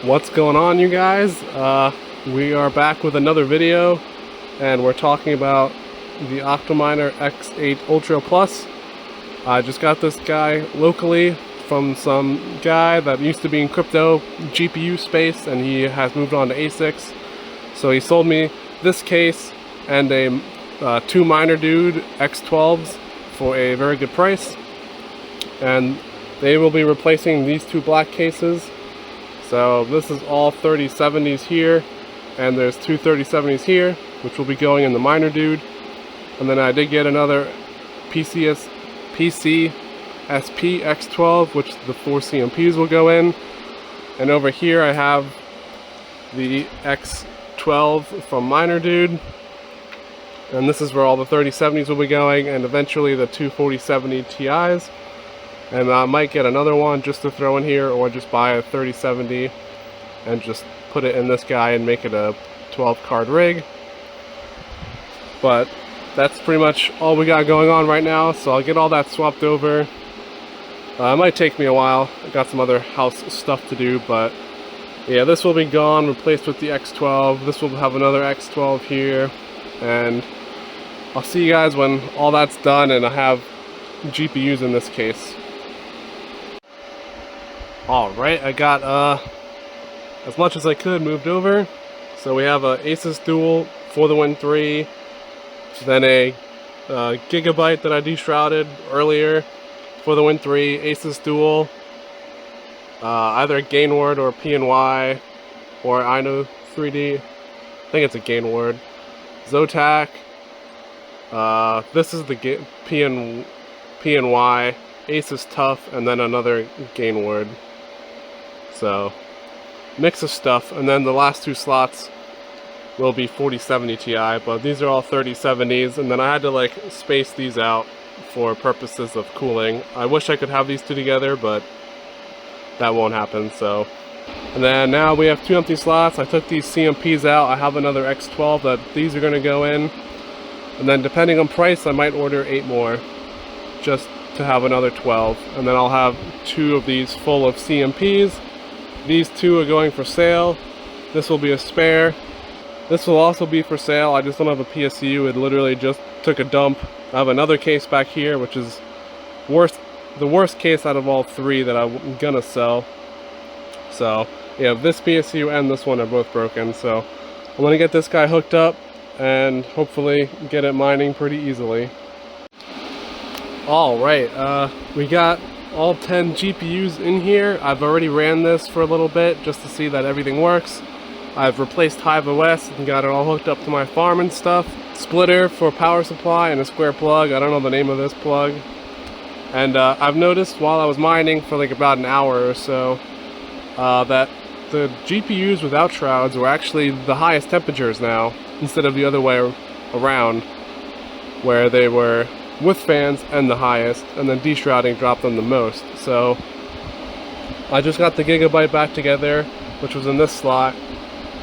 What's going on, you guys? We are back with another video, and we're talking about the Octominer X8 Ultra Plus. I just got this guy locally from some guy that used to be in crypto GPU space, and he has moved on to ASICs. So he sold me this case and a two miner dude X12s for a very good price, and they will be replacing these two black cases. So this is all 3070s here, and there's two 3070s here, which will be going in the miner dude. And then I did get another PCSP X12, which the 4 CMPs will go in. And over here I have the X12 from miner dude, and this is where all the 3070s will be going, and eventually the two 4070 Ti's. And I might get another one just to throw in here, or just buy a 3070 and just put it in this guy and make it a 12 card rig. But that's pretty much all we got going on right now, so I'll get all that swapped over. It might take me a while. I got some other house stuff to do, but yeah, this will be gone, replaced with the X12. This will have another X12 here, and I'll see you guys when all that's done and I have GPUs in this case. Alright, I got as much as I could moved over. So we have a Asus Dual for the Win 3, then a Gigabyte that I deshrouded earlier for the Win 3, Asus Dual, either a Gainward or PNY or Ino 3D. I think it's a Gainward. Zotac. This is the PNY, Asus Tough, and then another Gainward. So, mix of stuff, and then the last two slots will be 4070 Ti, but these are all 3070s, and then I had to like space these out for purposes of cooling. I wish I could have these two together, but that won't happen. So, and then now we have two empty slots. I took these CMPs out. I have another X12 that these are going to go in, and then depending on price I might order 8 more just to have another 12, and then I'll have 2 of these full of CMPs. These 2 are going for sale. This will be a spare. This will also be for sale. I just don't have a PSU. It literally just took a dump. I have another case back here, which is the worst case out of all 3 that I'm gonna sell. So yeah, this PSU and this one are both broken, so I'm gonna get this guy hooked up and hopefully get it mining pretty easily. Alright, we got all 10 GPUs in here. I've already ran this for a little bit just to see that everything works. I've replaced Hive OS and got it all hooked up to my farm and stuff. Splitter for power supply and a square plug. I don't know the name of this plug. And I've noticed while I was mining for like about an hour or so that the GPUs without shrouds were actually the highest temperatures now, instead of the other way around, where they were with fans and the highest, and then deshrouding dropped them the most. So I just got the Gigabyte back together, which was in this slot,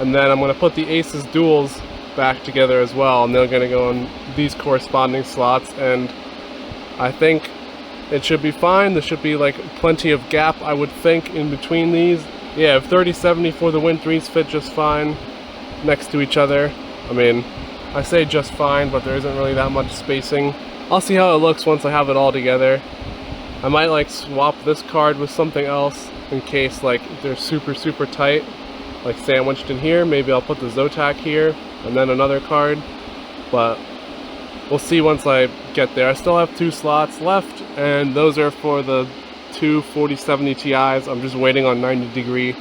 and then I'm going to put the Asus Duals back together as well, and they're going to go in these corresponding slots, and I think it should be fine. There should be like plenty of gap, I would think, in between these. Yeah, if 3070 for the Win 3s fit just fine next to each other. I mean, I say just fine, but there isn't really that much spacing. I'll see how it looks once I have it all together. I might like swap this card with something else in case like they're super tight, like sandwiched in here. Maybe I'll put the Zotac here and then another card, but we'll see once I get there. I still have 2 slots left, and those are for the two 4070 Ti's. I'm just waiting on 90-degree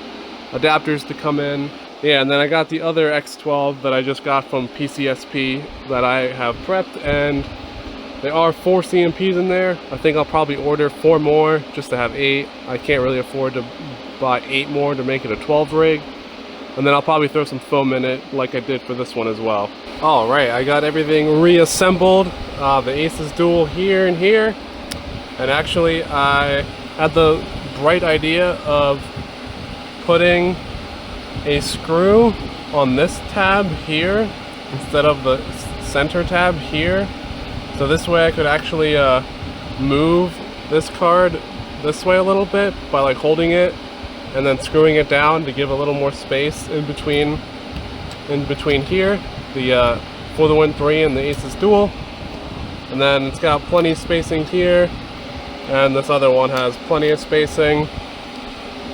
adapters to come in. Yeah, and then I got the other X12 that I just got from PCSP that I have prepped, and there are 4 CMPs in there. I think I'll probably order 4 more just to have 8. I can't really afford to buy 8 more to make it a 12 rig. And then I'll probably throw some foam in it like I did for this one as well. Alright, I got everything reassembled. The Asus Dual here and here. And actually I had the bright idea of putting a screw on this tab here instead of the center tab here. So this way I could actually move this card this way a little bit by like holding it and then screwing it down to give a little more space in between here, the For the Win 3 and the Aces Dual. And then it's got plenty of spacing here, and this other one has plenty of spacing.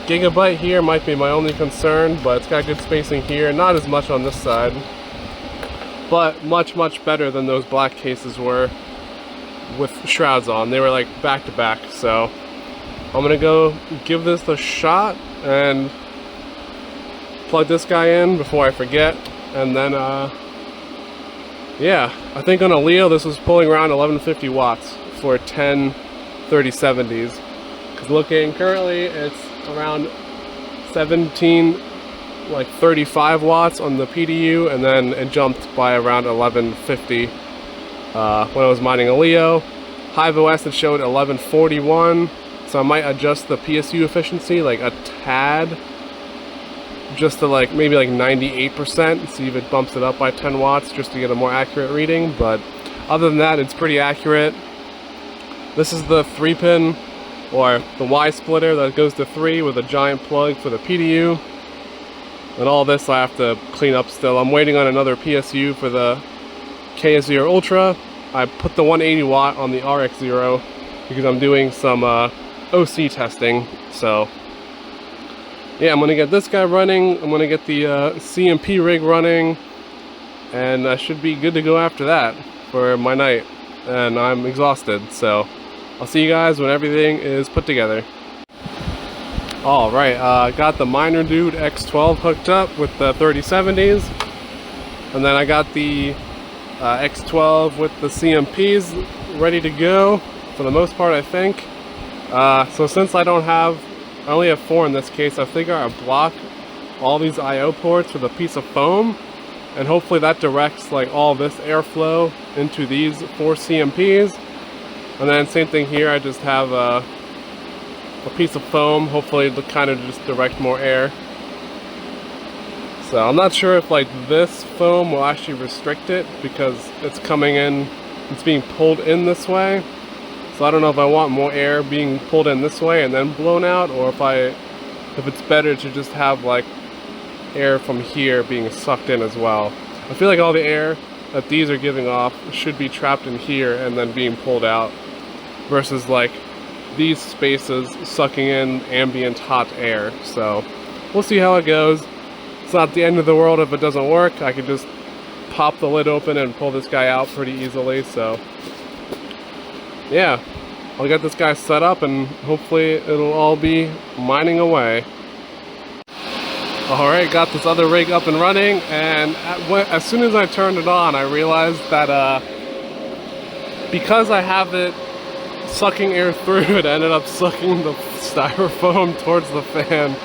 Gigabyte here might be my only concern, but it's got good spacing here, not as much on this side, but much better than those black cases were with shrouds on. They were like back to back. So I'm gonna go give this a shot and plug this guy in before I forget. And then yeah, I think on a Leo this was pulling around 1150 watts for 10 3070s. Because looking currently, it's around 35 watts on the PDU, and then it jumped by around 1150 when I was mining a Leo. Hive OS it showed 1141, so I might adjust the PSU efficiency like a tad, just to like maybe like 98%, see if it bumps it up by 10 watts just to get a more accurate reading. But other than that, it's pretty accurate. This is the 3-pin or the Y splitter that goes to 3 with a giant plug for the PDU. And all this I have to clean up still. I'm waiting on another PSU for the KS0 Ultra. I put the 180 watt on the RX0 because I'm doing some OC testing. So yeah, I'm gonna get this guy running. I'm gonna get the CMP rig running, and I should be good to go after that for my night. And I'm exhausted, so I'll see you guys when everything is put together. Alright, got the Miner Dude X12 hooked up with the 3070s. And then I got the X12 with the CMPs ready to go for the most part, I think. So since I only have 4 in this case, I figure I block all these I/O ports with a piece of foam. And hopefully that directs like all this airflow into these 4 CMPs. And then same thing here, I just have a piece of foam, hopefully to kind of just direct more air. So I'm not sure if like this foam will actually restrict it because it's coming in, it's being pulled in this way. So I don't know if I want more air being pulled in this way and then blown out, or if it's better to just have like air from here being sucked in as well. I feel like all the air that these are giving off should be trapped in here and then being pulled out, versus like these spaces sucking in ambient hot air. So we'll see how it goes. It's not the end of the world if it doesn't work. I could just pop the lid open and pull this guy out pretty easily. So yeah, I'll get this guy set up and hopefully it'll all be mining away. Alright, got this other rig up and running, and as soon as I turned it on, I realized that because I have it sucking air through, it ended up sucking the styrofoam towards the fan.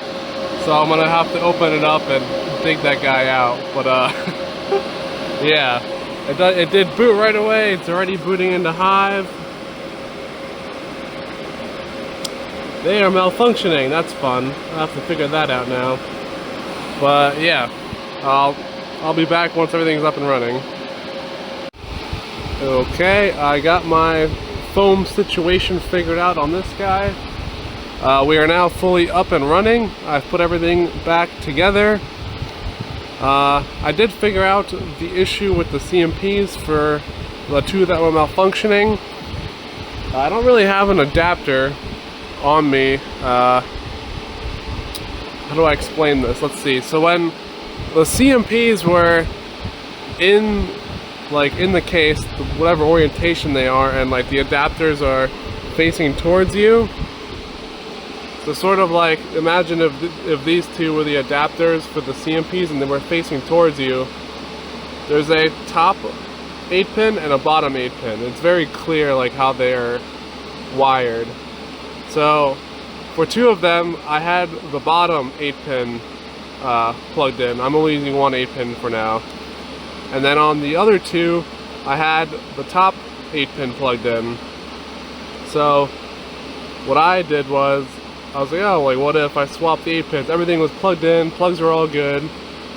So I'm gonna have to open it up and dig that guy out. But yeah, it did boot right away. It's already booting into Hive. They are malfunctioning. That's fun. I'll have to figure that out now. But yeah, I'll be back once everything's up and running. Okay, I got my foam situation figured out on this guy. We are now fully up and running. I've put everything back together. I did figure out the issue with the CMPs for the 2 that were malfunctioning. I don't really have an adapter on me. How do I explain this? Let's see. So when the CMPs were in the case, whatever orientation they are, and like the adapters are facing towards you, so sort of like imagine if these 2 were the adapters for the CMPs and they were facing towards you. There's a top 8-pin and a bottom 8-pin. It's very clear like how they're wired. So for 2 of them, I had the bottom 8-pin plugged in. I'm only using one 8-pin for now. And then on the other 2, I had the top 8-pin plugged in. So what I did was, I was like, oh, like what if I swapped the 8 pins? Everything was plugged in, plugs were all good.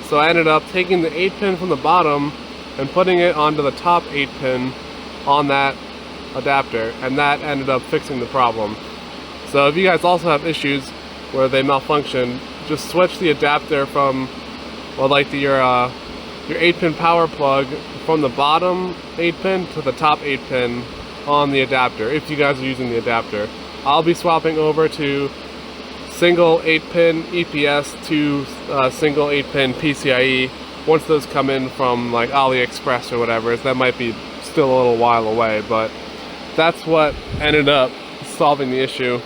So I ended up taking the 8 pin from the bottom and putting it onto the top 8 pin on that adapter, and that ended up fixing the problem. So if you guys also have issues where they malfunction, just switch the adapter from, well, like your 8-pin power plug from the bottom 8-pin to the top 8-pin on the adapter, if you guys are using the adapter. I'll be swapping over to single 8-pin EPS to single 8-pin PCIe once those come in from like AliExpress or whatever. That might be still a little while away, but that's what ended up solving the issue.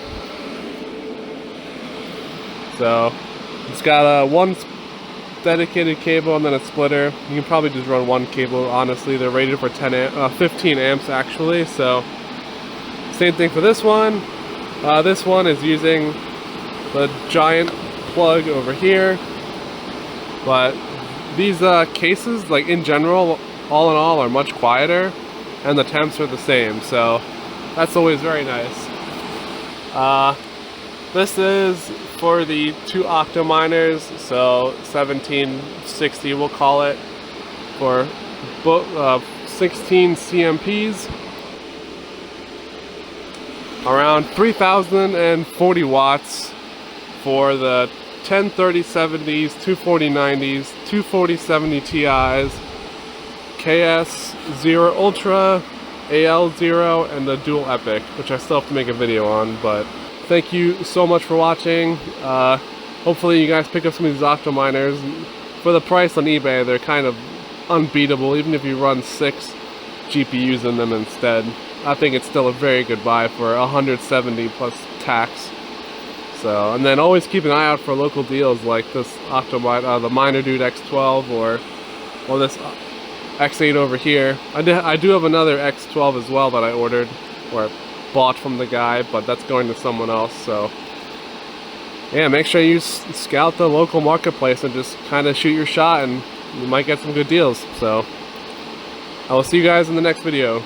So it's got one dedicated cable and then a splitter. You can probably just run one cable, honestly. They're rated for 15 amps actually, so same thing for this one. This one is using the giant plug over here, but these cases, like in general, all in all, are much quieter, and the temps are the same, so that's always very nice. This is for the 2 Octominers, so 1760 we'll call it, for 16 CMPs, around 3040 watts for the 103070s, 24090s, 24070 Ti's, KS0 Ultra, AL0, and the Dual Epic, which I still have to make a video on. But thank you so much for watching. Hopefully you guys pick up some of these Octominers. For the price on eBay, they're kind of unbeatable, even if you run 6 GPUs in them instead. I think it's still a very good buy for 170 plus tax. So, and then always keep an eye out for local deals like this Octominer, the Miner Dude X12, or this X8 over here. I do have another X12 as well that I ordered or bought from the guy, but that's going to someone else. So yeah, make sure you scout the local marketplace and just kind of shoot your shot, and you might get some good deals. So I will see you guys in the next video.